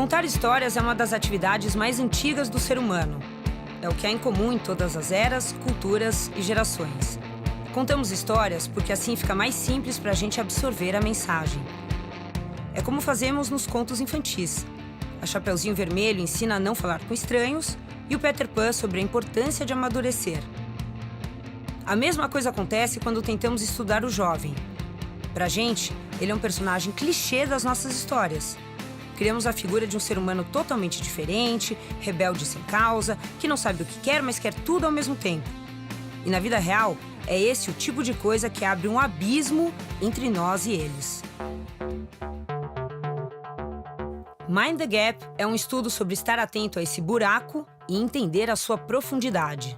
Contar histórias é uma das atividades mais antigas do ser humano. É o que há em comum em todas as eras, culturas e gerações. Contamos histórias porque assim fica mais simples para a gente absorver a mensagem. É como fazemos nos contos infantis. A Chapeuzinho Vermelho ensina a não falar com estranhos e o Peter Pan sobre a importância de amadurecer. A mesma coisa acontece quando tentamos estudar o jovem. Pra gente, ele é um personagem clichê das nossas histórias. Criamos a figura de um ser humano totalmente diferente, rebelde sem causa, que não sabe o que quer, mas quer tudo ao mesmo tempo. E na vida real, é esse o tipo de coisa que abre um abismo entre nós e eles. Mind the Gap é um estudo sobre estar atento a esse buraco e entender a sua profundidade.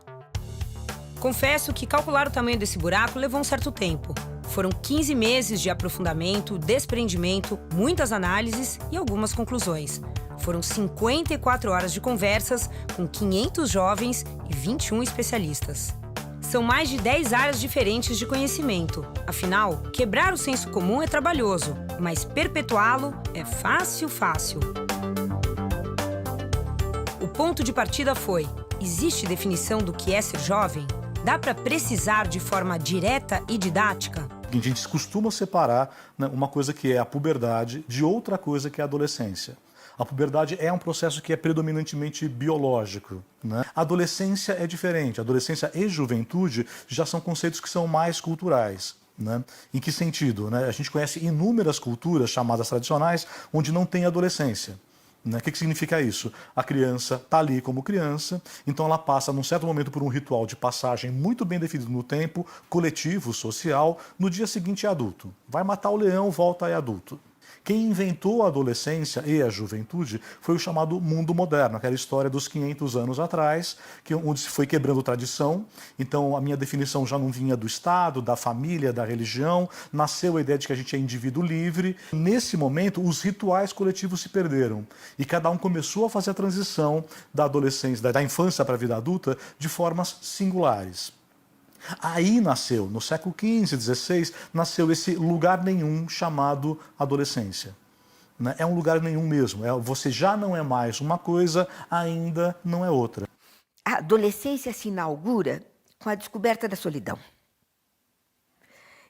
Confesso que calcular o tamanho desse buraco levou um certo tempo. Foram 15 meses de aprofundamento, desprendimento, muitas análises e algumas conclusões. Foram 54 horas de conversas com 500 jovens e 21 especialistas. São mais de 10 áreas diferentes de conhecimento. Afinal, quebrar o senso comum é trabalhoso, mas perpetuá-lo é fácil. O ponto de partida foi: existe definição do que é ser jovem? Dá para precisar de forma direta e didática? A gente costuma separar, né, uma coisa que é a puberdade de outra coisa que é a adolescência. A puberdade é um processo que é predominantemente biológico, né? A adolescência é diferente. Adolescência e juventude já são conceitos que são mais culturais. Né? Em que sentido? Né? A gente conhece inúmeras culturas chamadas tradicionais onde não tem adolescência. O que significa isso? A criança está ali como criança, então ela passa num certo momento por um ritual de passagem muito bem definido no tempo, coletivo, social, no dia seguinte é adulto. Vai matar o leão, volta é adulto. Quem inventou a adolescência e a juventude foi o chamado mundo moderno, aquela história dos 500 anos atrás, onde se foi quebrando tradição. Então a minha definição já não vinha do Estado, da família, da religião, nasceu a ideia de que a gente é indivíduo livre. Nesse momento, os rituais coletivos se perderam e cada um começou a fazer a transição da adolescência, da infância para a vida adulta, de formas singulares. Aí nasceu, no século XV, XVI, nasceu esse lugar nenhum chamado adolescência. É um lugar nenhum mesmo. Você já não é mais uma coisa, ainda não é outra. A adolescência se inaugura com a descoberta da solidão.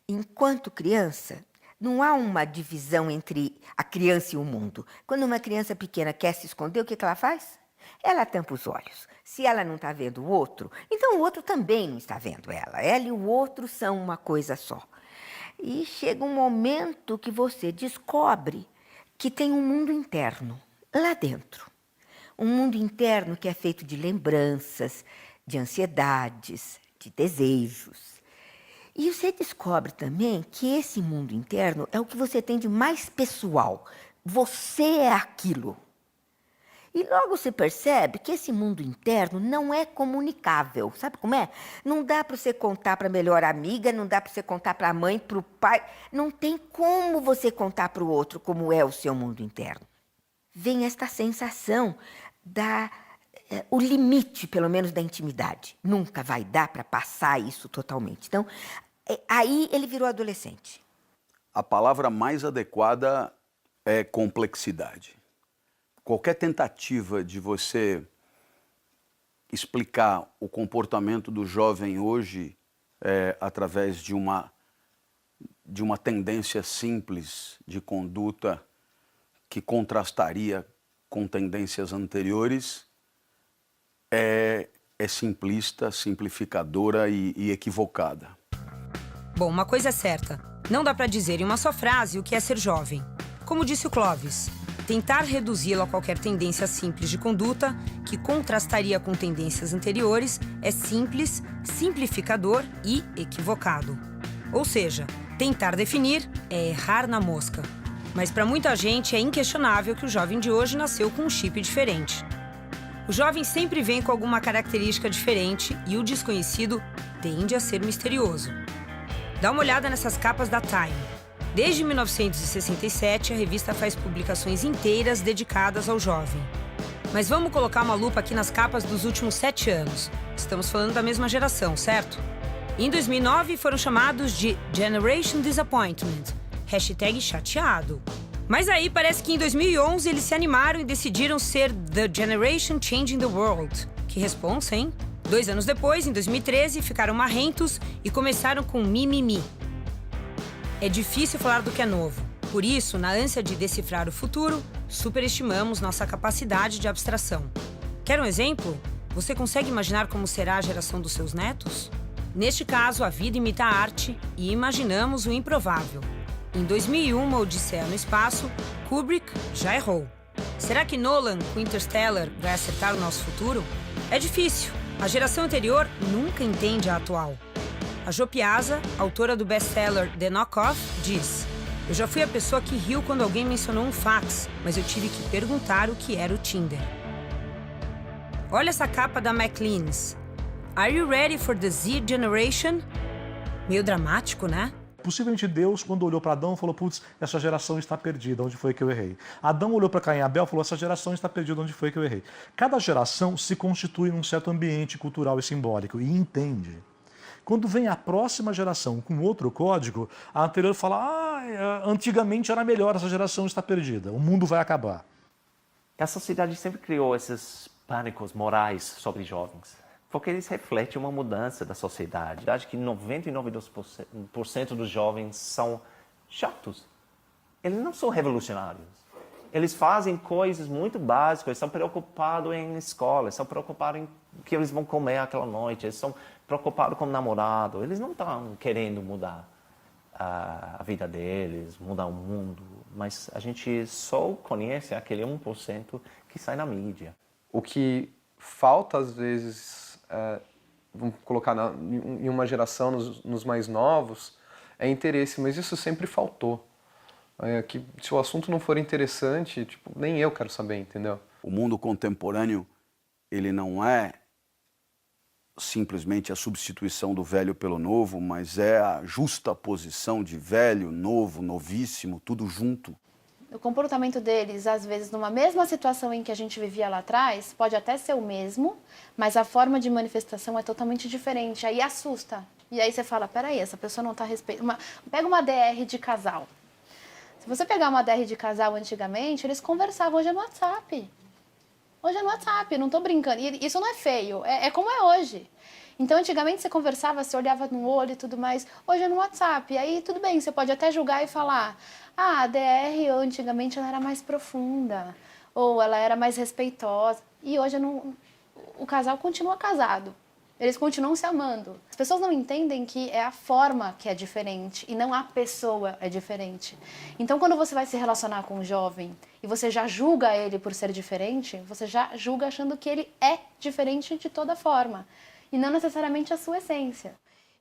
Enquanto criança, não há uma divisão entre a criança e o mundo. Quando uma criança pequena quer se esconder, o que ela faz? Ela tampa os olhos. Se ela não está vendo o outro, então o outro também não está vendo ela. Ela e o outro são uma coisa só. E chega um momento que você descobre que tem um mundo interno, lá dentro. Um mundo interno que é feito de lembranças, de ansiedades, de desejos. E você descobre também que esse mundo interno é o que você tem de mais pessoal. Você é aquilo. E logo você percebe que esse mundo interno não é comunicável. Sabe como é? Não dá para você contar para a melhor amiga, não dá para você contar para a mãe, para o pai. Não tem como você contar para o outro como é o seu mundo interno. Vem esta sensação o limite, pelo menos, da intimidade. Nunca vai dar para passar isso totalmente. Então, aí ele virou adolescente. A palavra mais adequada é complexidade. Qualquer tentativa de você explicar o comportamento do jovem hoje através de uma tendência simples de conduta que contrastaria com tendências anteriores é simplista, simplificadora e equivocada. Bom, uma coisa é certa. Não dá para dizer em uma só frase o que é ser jovem. Como disse o Clóvis, tentar reduzi-lo a qualquer tendência simples de conduta, que contrastaria com tendências anteriores, é simples, simplificador e equivocado. Ou seja, tentar definir é errar na mosca. Mas para muita gente é inquestionável que o jovem de hoje nasceu com um chip diferente. O jovem sempre vem com alguma característica diferente e o desconhecido tende a ser misterioso. Dá uma olhada nessas capas da Time. Desde 1967, a revista faz publicações inteiras dedicadas ao jovem. Mas vamos colocar uma lupa aqui nas capas dos últimos 7 anos. Estamos falando da mesma geração, certo? Em 2009, foram chamados de Generation Disappointment, #chateado. Mas aí parece que em 2011 eles se animaram e decidiram ser The Generation Changing the World. Que responsa, hein? 2 anos depois, em 2013, ficaram marrentos e começaram com mimimi. É difícil falar do que é novo. Por isso, na ânsia de decifrar o futuro, superestimamos nossa capacidade de abstração. Quer um exemplo? Você consegue imaginar como será a geração dos seus netos? Neste caso, a vida imita a arte e imaginamos o improvável. Em 2001, Uma Odisseia no Espaço, Kubrick já errou. Será que Nolan, com Interstellar, vai acertar o nosso futuro? É difícil. A geração anterior nunca entende a atual. A Jo Piazza, autora do best-seller The Knock-Off, diz: "Eu já fui a pessoa que riu quando alguém mencionou um fax, mas eu tive que perguntar o que era o Tinder." Olha essa capa da Maclean's. Are you ready for the Z Generation? Meio dramático, né? Possivelmente Deus, quando olhou para Adão, falou: putz, essa geração está perdida, onde foi que eu errei? Adão olhou para Caim e Abel e falou: essa geração está perdida, onde foi que eu errei? Cada geração se constitui num certo ambiente cultural e simbólico e entende. Quando vem a próxima geração com outro código, a anterior fala: antigamente era melhor, essa geração está perdida, o mundo vai acabar. A sociedade sempre criou esses pânicos morais sobre jovens. Porque eles refletem uma mudança da sociedade. Acho que 99% dos jovens são chatos. Eles não são revolucionários. Eles fazem coisas muito básicas, eles estão preocupados em escola, estão preocupados em o que eles vão comer aquela noite, eles estão preocupados com o namorado. Eles não estão querendo mudar a vida deles, mudar o mundo. Mas a gente só conhece aquele 1% que sai na mídia. O que falta, às vezes, vamos colocar em uma geração, nos mais novos, é interesse, mas isso sempre faltou. Que se o assunto não for interessante, tipo, nem eu quero saber, entendeu? O mundo contemporâneo, ele não é simplesmente a substituição do velho pelo novo, mas é a justa posição de velho, novo, novíssimo, tudo junto. O comportamento deles, às vezes, numa mesma situação em que a gente vivia lá atrás, pode até ser o mesmo, mas a forma de manifestação é totalmente diferente. Aí assusta. E aí você fala: peraí, essa pessoa não está respeitando. Pega uma DR de casal. Se você pegar uma DR de casal antigamente, eles conversavam. Hoje é no WhatsApp. Hoje é no WhatsApp, não estou brincando. E isso não é feio, é como é hoje. Então, antigamente você conversava, você olhava no olho e tudo mais. Hoje é no WhatsApp. E aí, tudo bem, você pode até julgar e falar: a DR antigamente ela era mais profunda, ou ela era mais respeitosa. E hoje o casal continua casado. Eles continuam se amando. As pessoas não entendem que é a forma que é diferente e não a pessoa é diferente. Então, quando você vai se relacionar com um jovem e você já julga ele por ser diferente, você já julga achando que ele é diferente de toda forma e não necessariamente a sua essência.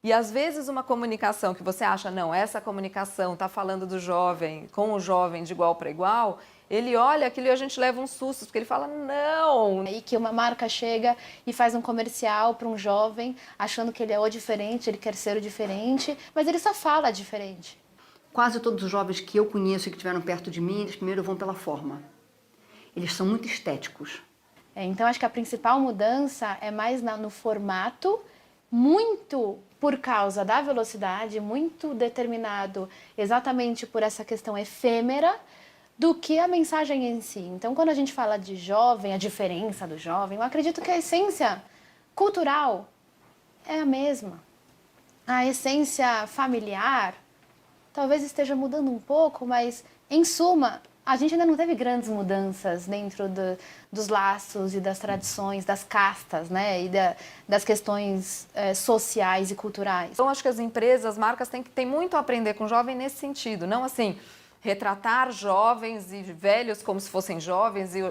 E às vezes uma comunicação que você acha, não, essa comunicação está falando do jovem, com o jovem de igual para igual, ele olha aquilo e a gente leva um susto, porque ele fala, não. E que uma marca chega e faz um comercial para um jovem, achando que ele é o diferente, ele quer ser o diferente, mas ele só fala diferente. Quase todos os jovens que eu conheço e que estiveram perto de mim, eles primeiro vão pela forma. Eles são muito estéticos. Então, acho que a principal mudança é mais no formato, muito por causa da velocidade, muito determinado exatamente por essa questão efêmera, do que a mensagem em si. Então, quando a gente fala de jovem, a diferença do jovem, eu acredito que a essência cultural é a mesma. A essência familiar talvez esteja mudando um pouco, mas, em suma, a gente ainda não teve grandes mudanças dentro dos laços e das tradições, das castas, né? E das questões sociais e culturais. Então, acho que as empresas, as marcas têm muito a aprender com o jovem nesse sentido. Não assim, retratar jovens e velhos como se fossem jovens e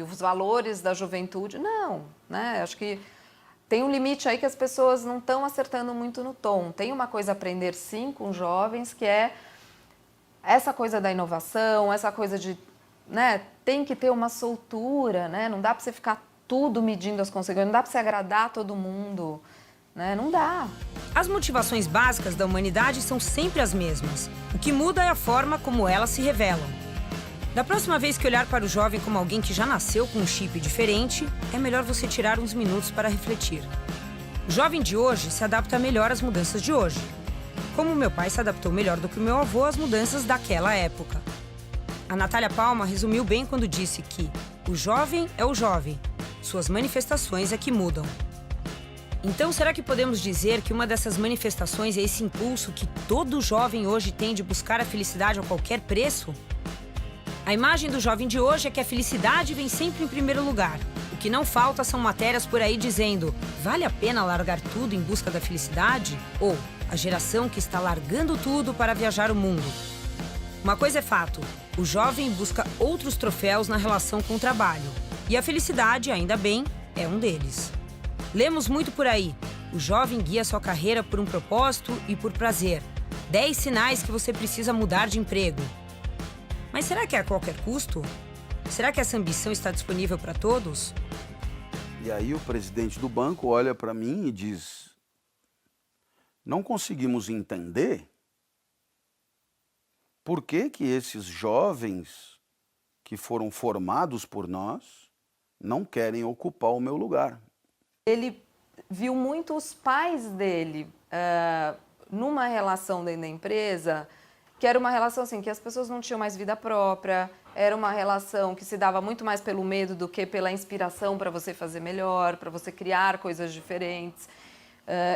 os valores da juventude. Não, né? Acho que tem um limite aí que as pessoas não estão acertando muito no tom. Tem uma coisa a aprender, sim, com jovens, que é essa coisa da inovação, essa coisa de, né, tem que ter uma soltura, né? Não dá para você ficar tudo medindo as consequências, não dá para você agradar todo mundo, né? Não dá. As motivações básicas da humanidade são sempre as mesmas. O que muda é a forma como elas se revelam. Da próxima vez que olhar para o jovem como alguém que já nasceu com um chip diferente, é melhor você tirar uns minutos para refletir. O jovem de hoje se adapta melhor às mudanças de hoje. Como meu pai se adaptou melhor do que o meu avô às mudanças daquela época. A Natália Palma resumiu bem quando disse que o jovem é o jovem, suas manifestações é que mudam. Então, será que podemos dizer que uma dessas manifestações é esse impulso que todo jovem hoje tem de buscar a felicidade a qualquer preço? A imagem do jovem de hoje é que a felicidade vem sempre em primeiro lugar. O que não falta são matérias por aí dizendo: vale a pena largar tudo em busca da felicidade? Ou a geração que está largando tudo para viajar o mundo. Uma coisa é fato, o jovem busca outros troféus na relação com o trabalho. E a felicidade, ainda bem, é um deles. Lemos muito por aí. O jovem guia sua carreira por um propósito e por prazer. 10 sinais que você precisa mudar de emprego. Mas será que é a qualquer custo? Será que essa ambição está disponível para todos? E aí o presidente do banco olha para mim e diz: não conseguimos entender por que que esses jovens que foram formados por nós não querem ocupar o meu lugar. Ele viu muito os pais dele numa relação dentro da empresa, que era uma relação assim, que as pessoas não tinham mais vida própria, era uma relação que se dava muito mais pelo medo do que pela inspiração para você fazer melhor, para você criar coisas diferentes.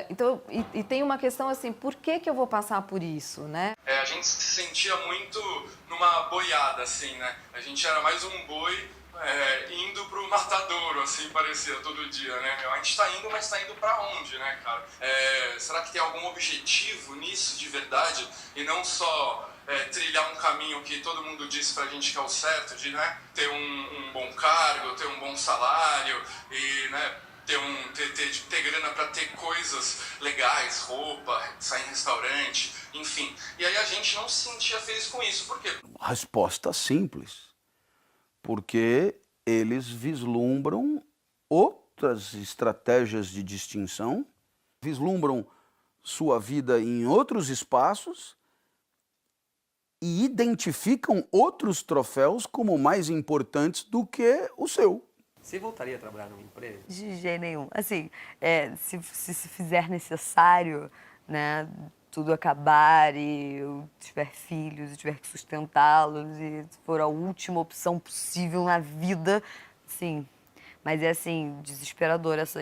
Então, e tem uma questão assim, por que que eu vou passar por isso, né? A gente se sentia muito numa boiada, assim, né? A gente era mais um boi indo pro matadouro, assim, parecia todo dia, né? A gente tá indo, mas tá indo pra onde, né, cara? Será que tem algum objetivo nisso de verdade? E não só trilhar um caminho que todo mundo disse pra gente que é o certo, de, né, ter um bom cargo, ter um bom salário e, né, ter grana para ter coisas legais, roupa, sair em restaurante, enfim. E aí a gente não se sentia feliz com isso. Por quê? A resposta simples. Porque eles vislumbram outras estratégias de distinção, vislumbram sua vida em outros espaços e identificam outros troféus como mais importantes do que o seu. Você voltaria a trabalhar numa empresa? De jeito nenhum. Assim, se fizer necessário, né, tudo acabar e eu tiver filhos e tiver que sustentá-los e for a última opção possível na vida, sim. Mas é assim, desesperador essa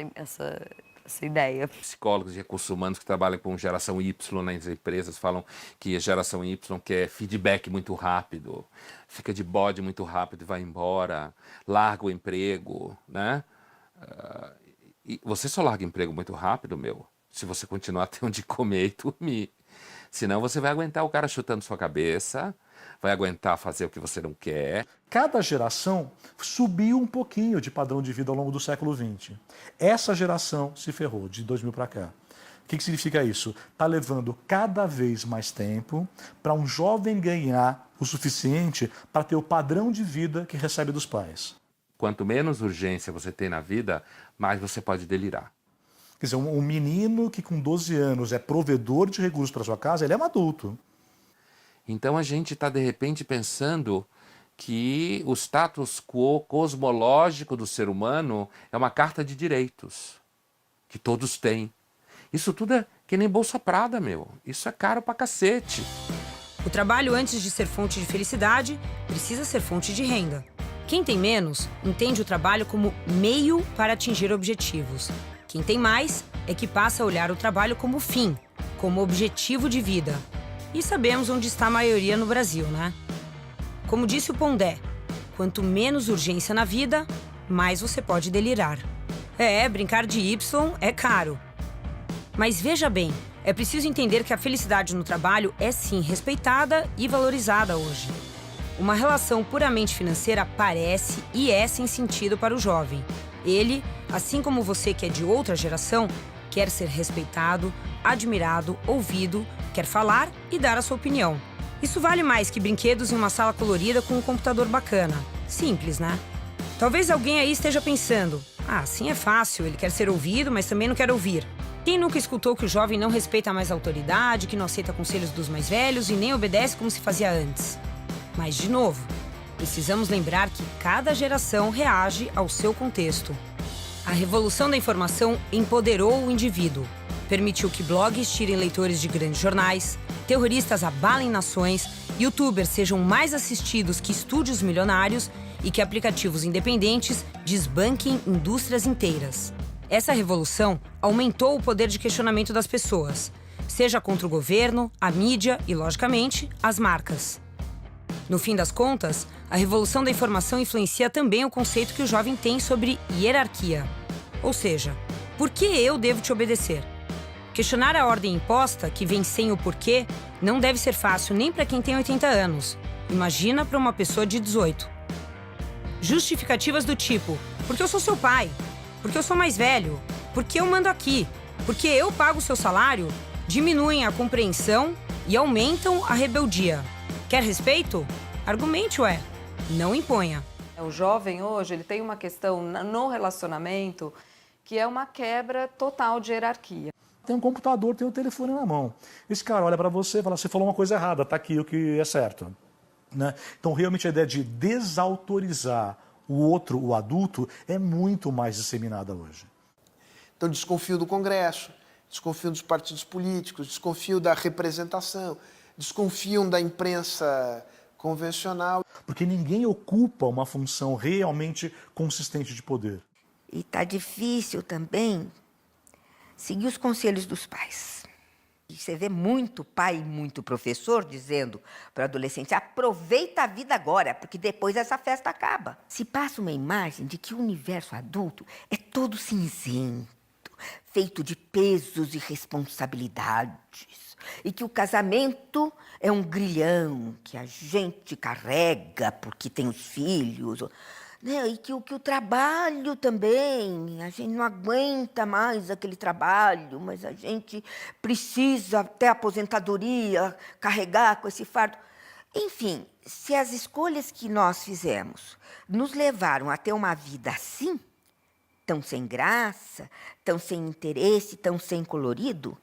ideia. Psicólogos de recursos humanos que trabalham com geração Y nas empresas falam que a geração Y quer feedback muito rápido, fica de bode muito rápido e vai embora, larga o emprego, né? E você só larga emprego muito rápido, se você continuar tendo de comer e dormir. Senão você vai aguentar o cara chutando sua cabeça, vai aguentar fazer o que você não quer. Cada geração subiu um pouquinho de padrão de vida ao longo do século XX. Essa geração se ferrou, de 2000 para cá. O que significa isso? Está levando cada vez mais tempo para um jovem ganhar o suficiente para ter o padrão de vida que recebe dos pais. Quanto menos urgência você tem na vida, mais você pode delirar. Quer dizer, um menino que com 12 anos é provedor de recursos para sua casa, ele é um adulto. Então a gente está, de repente, pensando que o status quo cosmológico do ser humano é uma carta de direitos, que todos têm. Isso tudo é que nem Bolsa Prada, Isso é caro pra cacete. O trabalho, antes de ser fonte de felicidade, precisa ser fonte de renda. Quem tem menos, entende o trabalho como meio para atingir objetivos. Quem tem mais é que passa a olhar o trabalho como fim, como objetivo de vida. E sabemos onde está a maioria no Brasil, né? Como disse o Pondé, quanto menos urgência na vida, mais você pode delirar. Brincar de Y é caro. Mas veja bem, é preciso entender que a felicidade no trabalho é sim respeitada e valorizada hoje. Uma relação puramente financeira parece e é sem sentido para o jovem. Ele, assim como você que é de outra geração, quer ser respeitado, admirado, ouvido, quer falar e dar a sua opinião. Isso vale mais que brinquedos em uma sala colorida com um computador bacana. Simples, né? Talvez alguém aí esteja pensando: assim é fácil, ele quer ser ouvido, mas também não quer ouvir. Quem nunca escutou que o jovem não respeita mais a autoridade, que não aceita conselhos dos mais velhos e nem obedece como se fazia antes? Mas, de novo, precisamos lembrar que cada geração reage ao seu contexto. A revolução da informação empoderou o indivíduo, permitiu que blogs tirem leitores de grandes jornais, terroristas abalem nações YouTubers sejam mais assistidos que estúdios milionários e que aplicativos independentes desbanquem indústrias inteiras. Essa revolução aumentou o poder de questionamento das pessoas, seja contra o governo, a mídia e, logicamente, as marcas. No fim das contas, a revolução da informação influencia também o conceito que o jovem tem sobre hierarquia. Ou seja, por que eu devo te obedecer? Questionar a ordem imposta, que vem sem o porquê, não deve ser fácil nem para quem tem 80 anos. Imagina para uma pessoa de 18. Justificativas do tipo, porque eu sou seu pai, porque eu sou mais velho, porque eu mando aqui, porque eu pago o seu salário, diminuem a compreensão e aumentam a rebeldia. Quer respeito? Argumente, ué. Não imponha. O jovem hoje, ele tem uma questão no relacionamento que é uma quebra total de hierarquia. Tem um computador, tem o telefone na mão. Esse cara olha para você e fala, você falou uma coisa errada, tá aqui o que é certo. Né? Então, realmente, a ideia de desautorizar o outro, o adulto, é muito mais disseminada hoje. Então, desconfio do Congresso, desconfiam dos partidos políticos, desconfiam da representação, desconfiam da imprensa convencional. Porque ninguém ocupa uma função realmente consistente de poder. E está difícil também seguir os conselhos dos pais. E você vê muito pai e muito professor dizendo para o adolescente, aproveita a vida agora, porque depois essa festa acaba. Se passa uma imagem de que o universo adulto é todo cinzento, feito de pesos e responsabilidades, e que o casamento é um grilhão que a gente carrega porque tem os filhos, né? E que o trabalho também, a gente não aguenta mais aquele trabalho, mas a gente precisa até a aposentadoria carregar com esse fardo. Enfim, se as escolhas que nós fizemos nos levaram a ter uma vida assim, tão sem graça, tão sem interesse, tão sem colorido,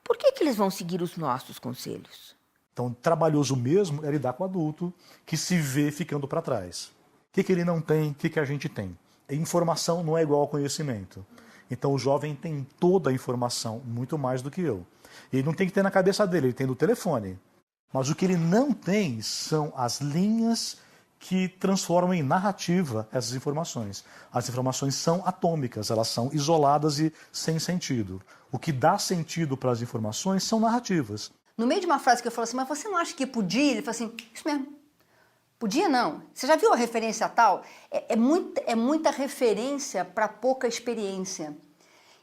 por que eles vão seguir os nossos conselhos? Então, trabalhoso mesmo é lidar com o adulto que se vê ficando para trás. O que ele não tem, o que a gente tem? Informação não é igual ao conhecimento. Então, o jovem tem toda a informação, muito mais do que eu. Ele não tem que ter na cabeça dele, ele tem no telefone. Mas o que ele não tem são as linhas que transformam em narrativa essas informações. As informações são atômicas, elas são isoladas e sem sentido. O que dá sentido para as informações são narrativas. No meio de uma frase que eu falo assim, mas você não acha que podia? Ele fala assim, isso mesmo. Podia não. Você já viu a referência tal? É muita referência para pouca experiência.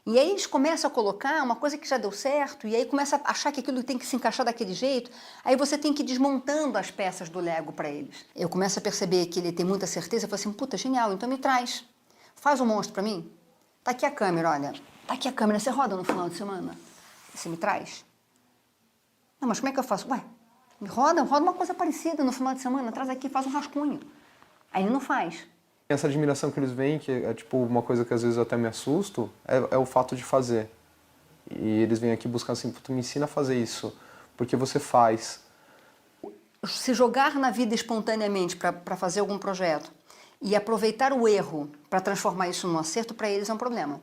E aí eles começam a colocar uma coisa que já deu certo, e aí começa a achar que aquilo tem que se encaixar daquele jeito, aí você tem que ir desmontando as peças do Lego para eles. Eu começo a perceber que ele tem muita certeza, eu falo assim, puta, genial, então me traz. Faz um monstro para mim. Tá aqui a câmera, olha. Tá aqui a câmera, você roda no final de semana? Você me traz? Não, mas como é que eu faço? Ué, roda uma coisa parecida no final de semana, traz aqui, faz um rascunho. Aí ele não faz. Essa admiração que eles veem, que é tipo uma coisa que às vezes eu até me assusto, é o fato de fazer. E eles vêm aqui buscar assim, tu me ensina a fazer isso, porque você faz. Se jogar na vida espontaneamente para fazer algum projeto e aproveitar o erro para transformar isso num acerto, para eles é um problema.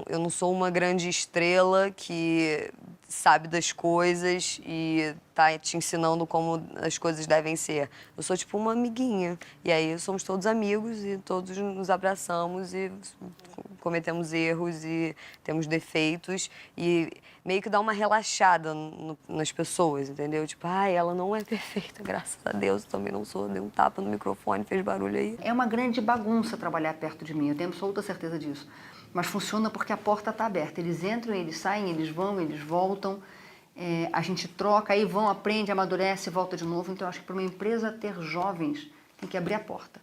Eu não sou uma grande estrela que sabe das coisas e tá te ensinando como as coisas devem ser. Eu sou tipo uma amiguinha. E aí somos todos amigos e todos nos abraçamos e cometemos erros e temos defeitos. E meio que dá uma relaxada nas pessoas, entendeu? Tipo, ela não é perfeita, graças a Deus. Eu também não sou, dei um tapa no microfone, fez barulho aí. É uma grande bagunça trabalhar perto de mim, eu tenho absoluta certeza disso. Mas funciona porque a porta está aberta. Eles entram, eles saem, eles vão, eles voltam. A gente troca, aí vão, aprende, amadurece e volta de novo. Então, eu acho que para uma empresa ter jovens, tem que abrir a porta.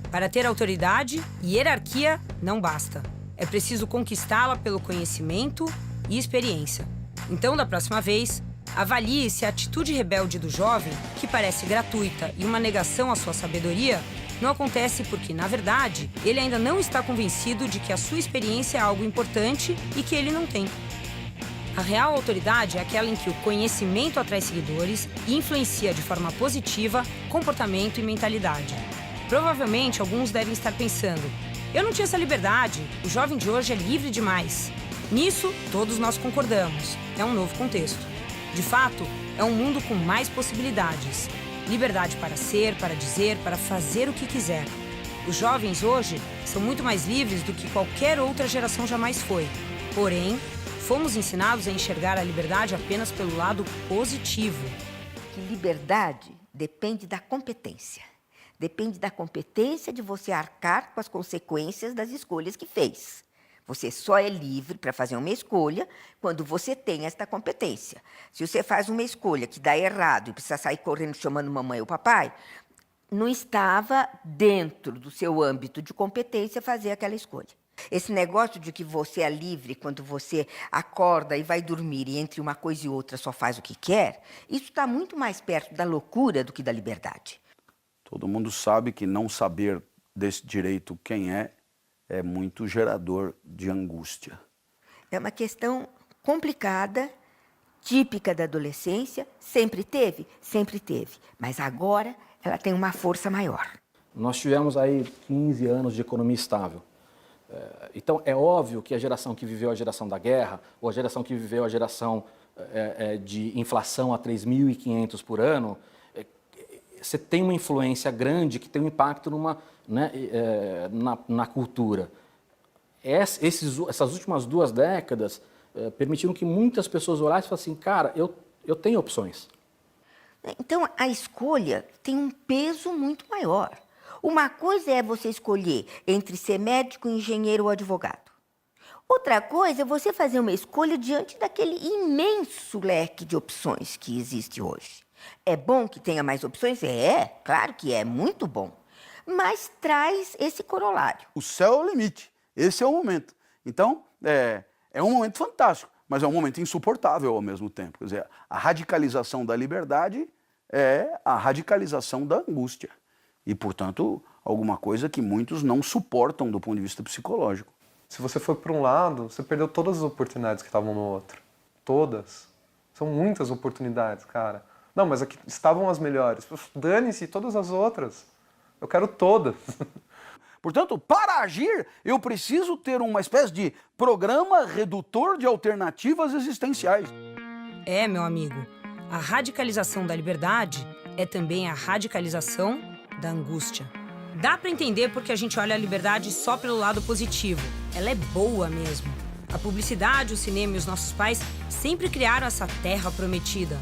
Para ter autoridade, hierarquia não basta. É preciso conquistá-la pelo conhecimento e experiência. Então, da próxima vez, avalie se a atitude rebelde do jovem, que parece gratuita e uma negação à sua sabedoria, não acontece porque, na verdade, ele ainda não está convencido de que a sua experiência é algo importante e que ele não tem. A real autoridade é aquela em que o conhecimento atrai seguidores e influencia de forma positiva comportamento e mentalidade. Provavelmente, alguns devem estar pensando, eu não tinha essa liberdade, o jovem de hoje é livre demais. Nisso, todos nós concordamos, é um novo contexto. De fato, é um mundo com mais possibilidades. Liberdade para ser, para dizer, para fazer o que quiser. Os jovens hoje são muito mais livres do que qualquer outra geração jamais foi. Porém, fomos ensinados a enxergar a liberdade apenas pelo lado positivo. Que liberdade depende da competência. Depende da competência de você arcar com as consequências das escolhas que fez. Você só é livre para fazer uma escolha quando você tem esta competência. Se você faz uma escolha que dá errado e precisa sair correndo chamando mamãe ou papai, não estava dentro do seu âmbito de competência fazer aquela escolha. Esse negócio de que você é livre quando você acorda e vai dormir e entre uma coisa e outra só faz o que quer, isso está muito mais perto da loucura do que da liberdade. Todo mundo sabe que não saber desse direito quem é muito gerador de angústia. É uma questão complicada, típica da adolescência, sempre teve, mas agora ela tem uma força maior. Nós tivemos aí 15 anos de economia estável. Então, é óbvio que a geração que viveu a geração da guerra, ou a geração que viveu a geração de inflação a 3.500 por ano, você tem uma influência grande que tem um impacto na cultura. Essas últimas 2 décadas permitiram que muitas pessoas olhassem e falassem assim, cara, eu tenho opções. Então, a escolha tem um peso muito maior. Uma coisa é você escolher entre ser médico, engenheiro ou advogado. Outra coisa é você fazer uma escolha diante daquele imenso leque de opções que existe hoje. É bom que tenha mais opções? Claro que é, muito bom. Mas traz esse corolário. O céu é o limite, esse é o momento. Então, é um momento fantástico, mas é um momento insuportável ao mesmo tempo. Quer dizer, a radicalização da liberdade é a radicalização da angústia. E, portanto, alguma coisa que muitos não suportam do ponto de vista psicológico. Se você for para um lado, você perdeu todas as oportunidades que estavam no outro. Todas. São muitas oportunidades, cara. Não, mas aqui estavam as melhores. Dane-se todas as outras. Eu quero todas. Portanto, para agir, eu preciso ter uma espécie de programa redutor de alternativas existenciais. Meu amigo, a radicalização da liberdade é também a radicalização da angústia. Dá para entender porque a gente olha a liberdade só pelo lado positivo. Ela é boa mesmo. A publicidade, o cinema e os nossos pais sempre criaram essa terra prometida.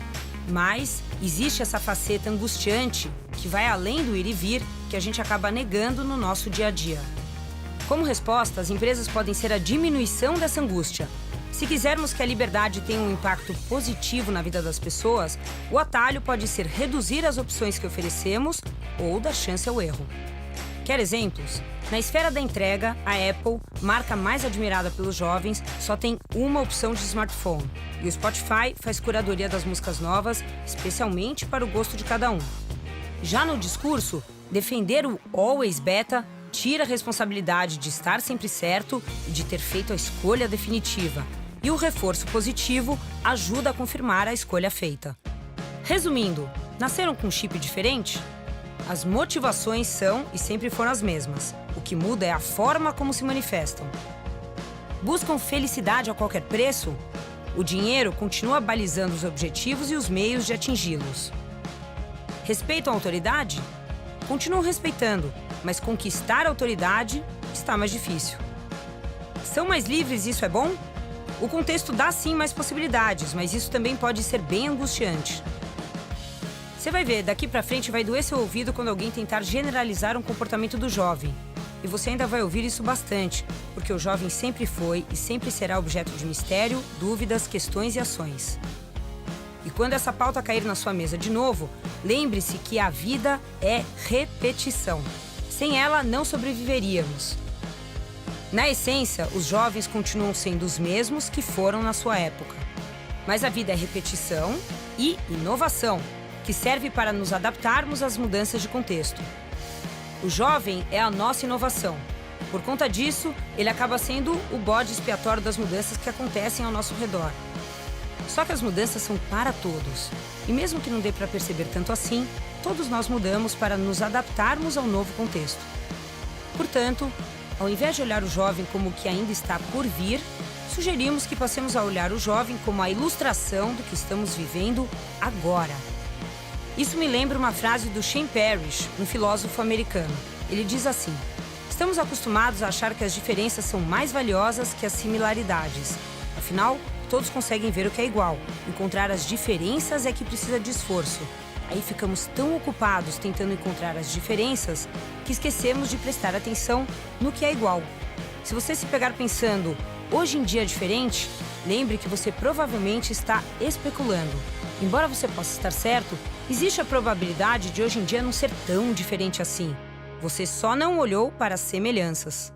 Mas existe essa faceta angustiante que vai além do ir e vir, que a gente acaba negando no nosso dia a dia. Como resposta, as empresas podem ser a diminuição dessa angústia. Se quisermos que a liberdade tenha um impacto positivo na vida das pessoas, o atalho pode ser reduzir as opções que oferecemos ou dar chance ao erro. Quer exemplos? Na esfera da entrega, a Apple, marca mais admirada pelos jovens, só tem uma opção de smartphone. E o Spotify faz curadoria das músicas novas, especialmente para o gosto de cada um. Já no discurso, defender o always beta tira a responsabilidade de estar sempre certo e de ter feito a escolha definitiva. E o reforço positivo ajuda a confirmar a escolha feita. Resumindo, nasceram com um chip diferente? As motivações são e sempre foram as mesmas. O que muda é a forma como se manifestam. Buscam felicidade a qualquer preço? O dinheiro continua balizando os objetivos e os meios de atingi-los. Respeitam a autoridade? Continuam respeitando, mas conquistar a autoridade está mais difícil. São mais livres e isso é bom? O contexto dá sim mais possibilidades, mas isso também pode ser bem angustiante. Você vai ver, daqui pra frente vai doer seu ouvido quando alguém tentar generalizar um comportamento do jovem. E você ainda vai ouvir isso bastante, porque o jovem sempre foi e sempre será objeto de mistério, dúvidas, questões e ações. E quando essa pauta cair na sua mesa de novo, lembre-se que a vida é repetição. Sem ela, não sobreviveríamos. Na essência, os jovens continuam sendo os mesmos que foram na sua época. Mas a vida é repetição e inovação, que serve para nos adaptarmos às mudanças de contexto. O jovem é a nossa inovação. Por conta disso, ele acaba sendo o bode expiatório das mudanças que acontecem ao nosso redor. Só que as mudanças são para todos. E mesmo que não dê para perceber tanto assim, todos nós mudamos para nos adaptarmos ao novo contexto. Portanto, ao invés de olhar o jovem como o que ainda está por vir, sugerimos que passemos a olhar o jovem como a ilustração do que estamos vivendo agora. Isso me lembra uma frase do Shane Parrish, um filósofo americano. Ele diz assim: estamos acostumados a achar que as diferenças são mais valiosas que as similaridades. Afinal, todos conseguem ver o que é igual. Encontrar as diferenças é que precisa de esforço. Aí ficamos tão ocupados tentando encontrar as diferenças que esquecemos de prestar atenção no que é igual. Se você se pegar pensando, hoje em dia é diferente, lembre que você provavelmente está especulando. Embora você possa estar certo, existe a probabilidade de hoje em dia não ser tão diferente assim. Você só não olhou para as semelhanças.